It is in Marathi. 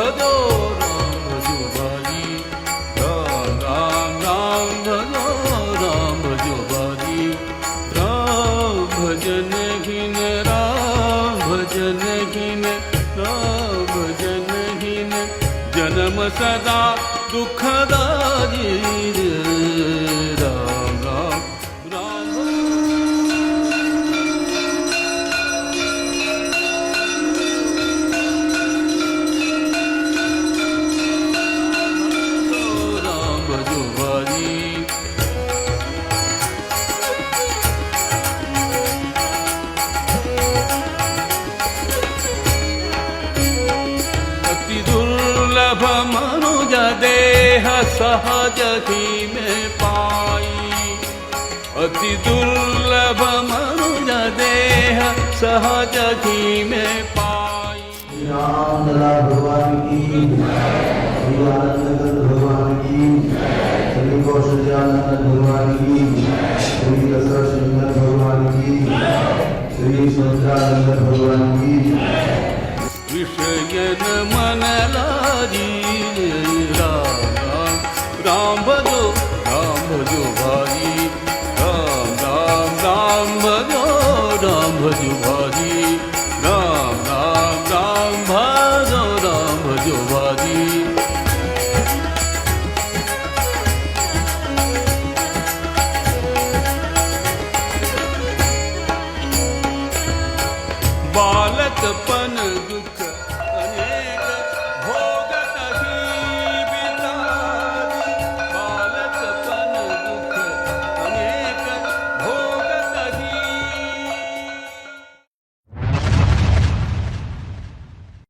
भजो राम भजो भाई राम राम राम भजो राम भजो भाई राम भजन हीन राम भजन हीन राम भजन हीन जन्म सदा दुखदाई राम राम राम राम भजो भाई अति दुर्लभ मनुज देह सहज ही में पाई अति दुर्लभ मनुज देह सहज ही में पाई राम लला भगवान की श्री आनंद भगवान की श्री कौशल्यानंद भगवान की श्री दशरथ भगवान की श्री सुंदरानंद भगवान की विषयन मन लाजी राम राम राम भजो भाई राम राम राम भजो भाई राम राम राम भजो भाई बालकपन